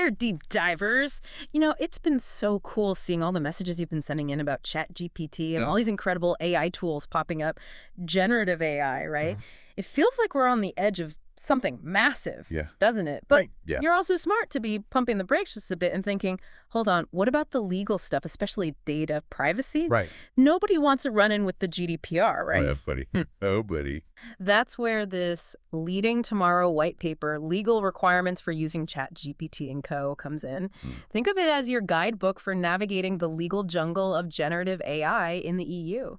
there, deep divers. It's been so cool seeing all the messages you've been sending in about ChatGPT and all these incredible AI tools popping up. Generative AI, right? It feels like we're on the edge of something massive, doesn't it? But you're also smart to be pumping the brakes just a bit and thinking, hold on, what about the legal stuff, especially data privacy? Right. Nobody wants to run in with the GDPR, right? Yeah, buddy. Oh, buddy. That's where this Leading Tomorrow white paper, Legal Requirements for Using ChatGPT and Co. comes in. Think of it as your guidebook for navigating the legal jungle of generative AI in the EU.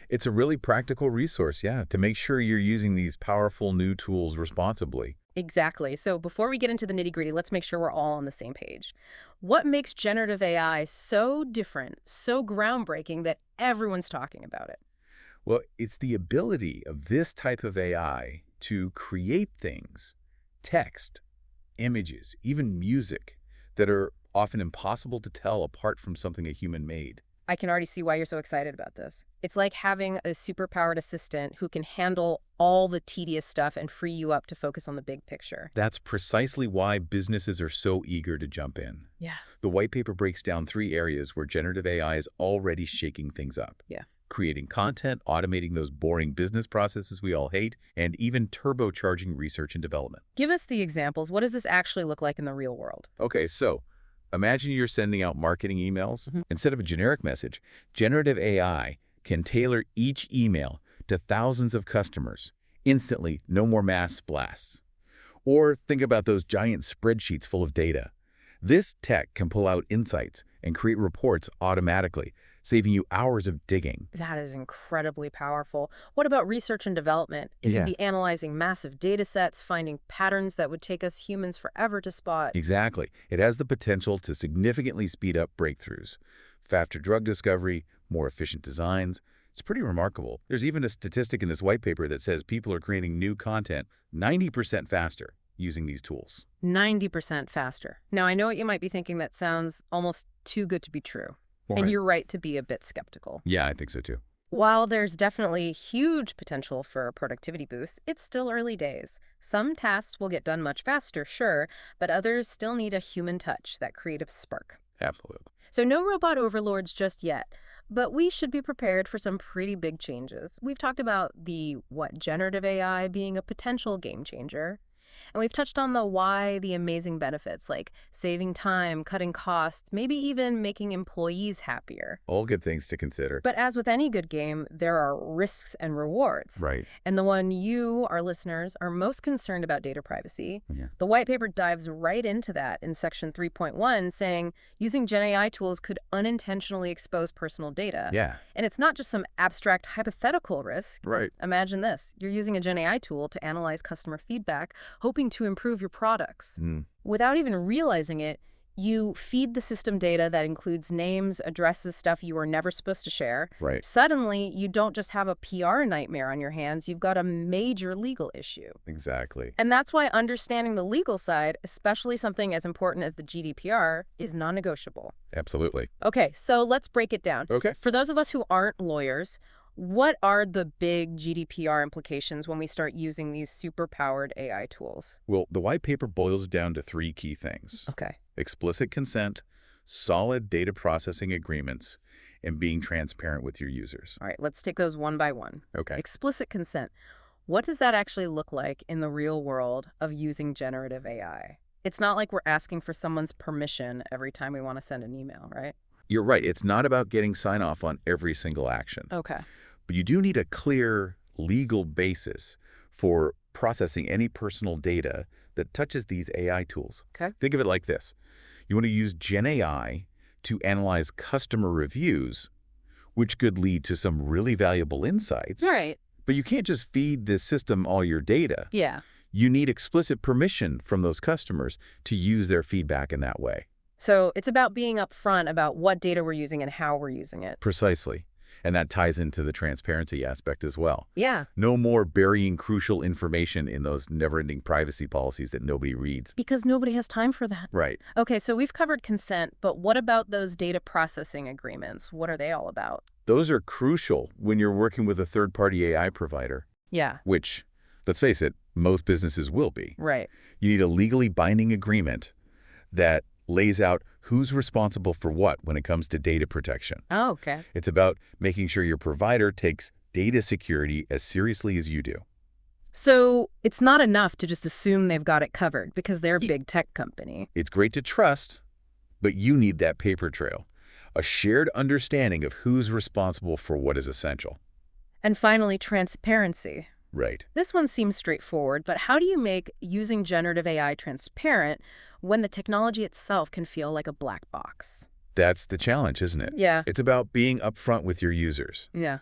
It's a really practical resource, to make sure you're using these powerful new tools responsibly. Exactly. So before we get into the nitty-gritty, let's make sure we're all on the same page. What makes generative AI so different, so groundbreaking that everyone's talking about it? Well, it's the ability of this type of AI to create things, text, images, even music, that are often impossible to tell apart from something a human made. I can already see why you're so excited about this. It's like having a superpowered assistant who can handle all the tedious stuff and free you up to focus on the big picture. That's precisely why businesses are so eager to jump in. Yeah. The white paper breaks down 3 areas where generative AI is already shaking things up. Creating content, automating those boring business processes we all hate, and even turbocharging research and development. Give us the examples. What does this actually look like in the real world? Okay, so imagine you're sending out marketing emails. Instead of a generic message, generative AI can tailor each email to thousands of customers instantly, no more mass blasts. Or think about those giant spreadsheets full of data. This tech can pull out insights and create reports automatically, saving you hours of digging. That is incredibly powerful. What about research and development? It can be analyzing massive data sets, finding patterns that would take us humans forever to spot. Exactly. It has the potential to significantly speed up breakthroughs. Faster drug discovery, more efficient designs. It's pretty remarkable. There's even a statistic in this white paper that says people are creating new content 90% faster using these tools. 90% faster. Now, I know what you might be thinking. That sounds almost too good to be true. And you're right to be a bit skeptical. Yeah, I think so too. While there's definitely huge potential for a productivity boost, it's still early days. Some tasks will get done much faster, sure, but others still need a human touch, that creative spark. Absolutely. So no robot overlords just yet, but we should be prepared for some pretty big changes. We've talked about the generative AI being a potential game changer. And we've touched on the why, the amazing benefits like saving time, cutting costs, maybe even making employees happier. All good things to consider. But as with any good game, there are risks and rewards. Right. And the one you, our listeners, are most concerned about data privacy. The white paper dives right into that in section 3.1, saying using Gen AI tools could unintentionally expose personal data. And it's not just some abstract hypothetical risk. Right. Imagine this. You're using a Gen AI tool to analyze customer feedback, hoping to improve your products. Without even realizing it, you feed the system data that includes names, addresses, stuff you were never supposed to share. Right. Suddenly, you don't just have a PR nightmare on your hands, you've got a major legal issue. Exactly. And that's why understanding the legal side, especially something as important as the GDPR, is non-negotiable. Absolutely. Okay, so let's break it down. Okay. For those of us who aren't lawyers, what are the big GDPR implications when we start using these super-powered AI tools? Well, the white paper boils down to 3 key things. Okay. Explicit consent, solid data processing agreements, and being transparent with your users. All right, let's take those one by one. Okay. Explicit consent. What does that actually look like in the real world of using generative AI? It's not like we're asking for someone's permission every time we want to send an email, right? You're right. It's not about getting sign-off on every single action. Okay. But you do need a clear legal basis for processing any personal data that touches these AI tools. Okay. Think of it like this. You want to use Gen AI to analyze customer reviews, which could lead to some really valuable insights. Right. But you can't just feed the system all your data. Yeah. You need explicit permission from those customers to use their feedback in that way. So it's about being upfront about what data we're using and how we're using it. Precisely. And that ties into the transparency aspect as well. Yeah. No more burying crucial information in those never-ending privacy policies that nobody reads. Because nobody has time for that. Right. Okay, so we've covered consent, but what about those data processing agreements? What are they all about? Those are crucial when you're working with a third-party AI provider. Yeah. Which, let's face it, most businesses will be. Right. You need a legally binding agreement that lays out who's responsible for what when it comes to data protection. Oh, okay. It's about making sure your provider takes data security as seriously as you do. So it's not enough to just assume they've got it covered because they're a big tech company. It's great to trust, but you need that paper trail, a shared understanding of who's responsible for what is essential. And finally, transparency. Right. This one seems straightforward, but how do you make using generative AI transparent when the technology itself can feel like a black box? That's the challenge, isn't it? Yeah. It's about being upfront with your users. Yeah.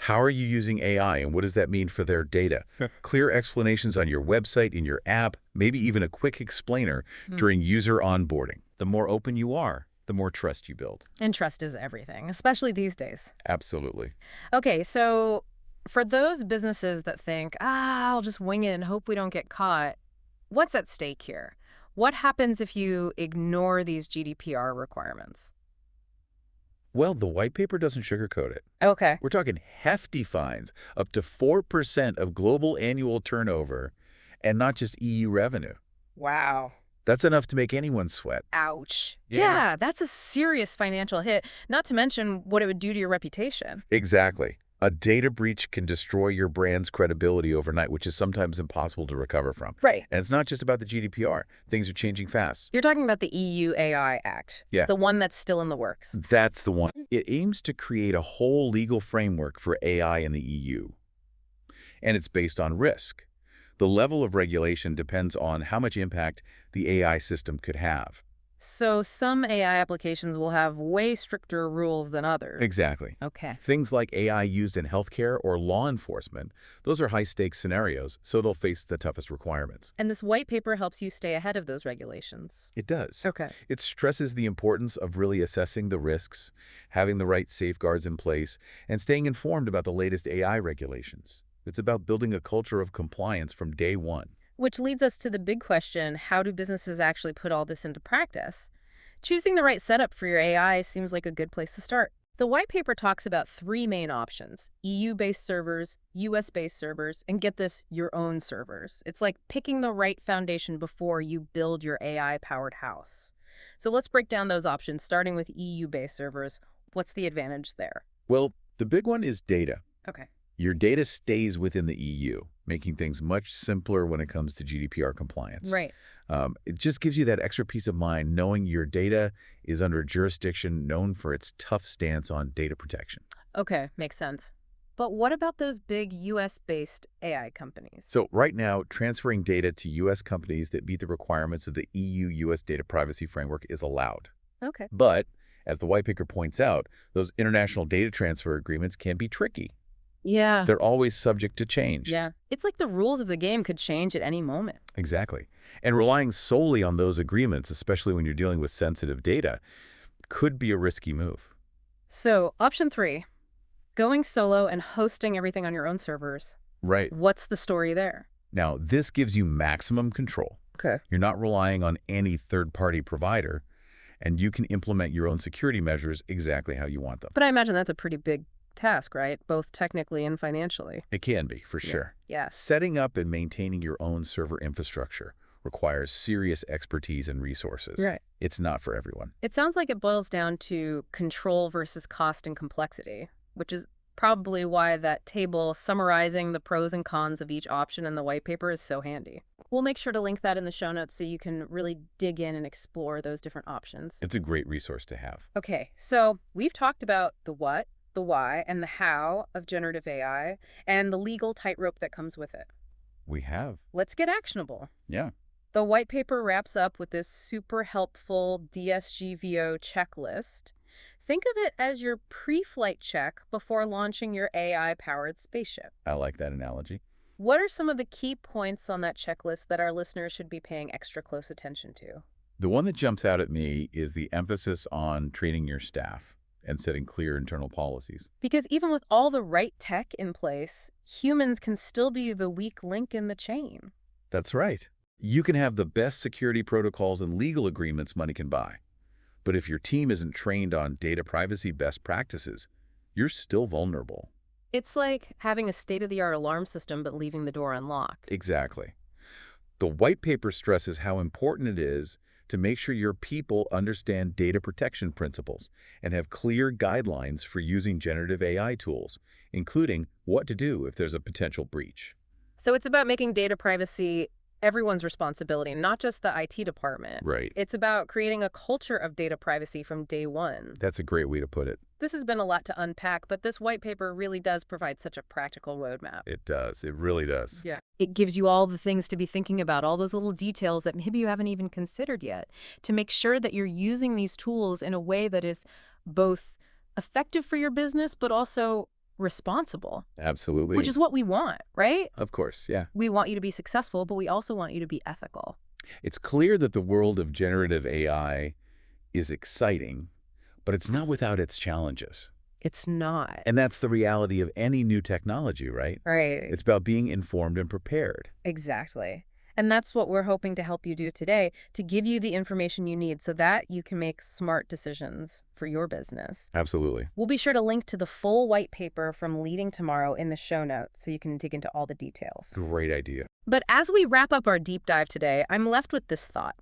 How are you using AI and what does that mean for their data? Clear explanations on your website, in your app, maybe even a quick explainer during user onboarding. The more open you are, the more trust you build. And trust is everything, especially these days. Absolutely. Okay, so for those businesses that think, I'll just wing it and hope we don't get caught, what's at stake here? What happens if you ignore these GDPR requirements? Well, the white paper doesn't sugarcoat it. Okay. We're talking hefty fines, up to 4% of global annual turnover, and not just EU revenue. Wow. That's enough to make anyone sweat. Ouch. Yeah. Yeah, that's a serious financial hit, not to mention what it would do to your reputation. Exactly. A data breach can destroy your brand's credibility overnight, which is sometimes impossible to recover from. Right. And it's not just about the GDPR. Things are changing fast. You're talking about the EU AI Act. Yeah. The one that's still in the works. That's the one. It aims to create a whole legal framework for AI in the EU. And it's based on risk. The level of regulation depends on how much impact the AI system could have. So some AI applications will have way stricter rules than others. Exactly. Okay. Things like AI used in healthcare or law enforcement, those are high-stakes scenarios, so they'll face the toughest requirements. And this white paper helps you stay ahead of those regulations. It does. Okay. It stresses the importance of really assessing the risks, having the right safeguards in place, and staying informed about the latest AI regulations. It's about building a culture of compliance from day one. Which leads us to the big question, how do businesses actually put all this into practice? Choosing the right setup for your AI seems like a good place to start. The white paper talks about three main options: EU-based servers, US-based servers, and get this, your own servers. It's like picking the right foundation before you build your AI-powered house. So let's break down those options, starting with EU-based servers. What's the advantage there? Well, the big one is data. Okay. Your data stays within the EU, making things much simpler when it comes to GDPR compliance. Right. It just gives you that extra peace of mind knowing your data is under a jurisdiction known for its tough stance on data protection. Okay, makes sense. But what about those big US-based AI companies? So right now, transferring data to U.S. companies that meet the requirements of the EU-U.S. data privacy framework is allowed. Okay. But, as the white paper points out, those international data transfer agreements can be tricky. Yeah. They're always subject to change. Yeah. It's like the rules of the game could change at any moment. Exactly. And relying solely on those agreements, especially when you're dealing with sensitive data, could be a risky move. So, option 3, going solo and hosting everything on your own servers. Right. What's the story there? Now, this gives you maximum control. Okay. You're not relying on any third-party provider, and you can implement your own security measures exactly how you want them. But I imagine that's a pretty big task, right? Both technically and financially. It can be, for sure. Yeah. Setting up and maintaining your own server infrastructure requires serious expertise and resources. Right. It's not for everyone. It sounds like it boils down to control versus cost and complexity, which is probably why that table summarizing the pros and cons of each option in the white paper is so handy. We'll make sure to link that in the show notes so you can really dig in and explore those different options. It's a great resource to have. Okay, so we've talked about the what, the why, and the how of generative AI, and the legal tightrope that comes with it. We have. Let's get actionable. Yeah. The white paper wraps up with this super helpful DSGVO checklist. Think of it as your pre-flight check before launching your AI-powered spaceship. I like that analogy. What are some of the key points on that checklist that our listeners should be paying extra close attention to? The one that jumps out at me is the emphasis on training your staff and setting clear internal policies. Because even with all the right tech in place, humans can still be the weak link in the chain. That's right. You can have the best security protocols and legal agreements money can buy. But if your team isn't trained on data privacy best practices, you're still vulnerable. It's like having a state-of-the-art alarm system but leaving the door unlocked. Exactly. The white paper stresses how important it is to make sure your people understand data protection principles and have clear guidelines for using generative AI tools, including what to do if there's a potential breach. So it's about making data privacy everyone's responsibility, not just the IT department. Right. It's about creating a culture of data privacy from day one. That's a great way to put it. This has been a lot to unpack, but this white paper really does provide such a practical roadmap. It does. It really does. Yeah. It gives you all the things to be thinking about, all those little details that maybe you haven't even considered yet, to make sure that you're using these tools in a way that is both effective for your business, but also responsible. Absolutely. Which is what we want, right? Of course, yeah. We want you to be successful, but we also want you to be ethical. It's clear that the world of generative AI is exciting, but it's not without its challenges. It's not. And that's the reality of any new technology, right? Right. It's about being informed and prepared. Exactly. And that's what we're hoping to help you do today, to give you the information you need so that you can make smart decisions for your business. Absolutely. We'll be sure to link to the full white paper from Leading Tomorrow in the show notes so you can dig into all the details. Great idea. But as we wrap up our deep dive today, I'm left with this thought.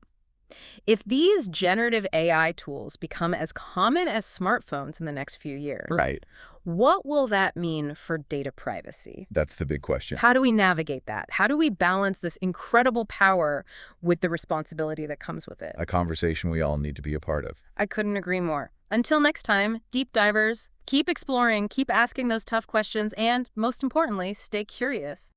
If these generative AI tools become as common as smartphones in the next few years, Right. what will that mean for data privacy? That's the big question. How do we navigate that? How do we balance this incredible power with the responsibility that comes with it? A conversation we all need to be a part of. I couldn't agree more. Until next time, deep divers, keep exploring, keep asking those tough questions, and most importantly, stay curious.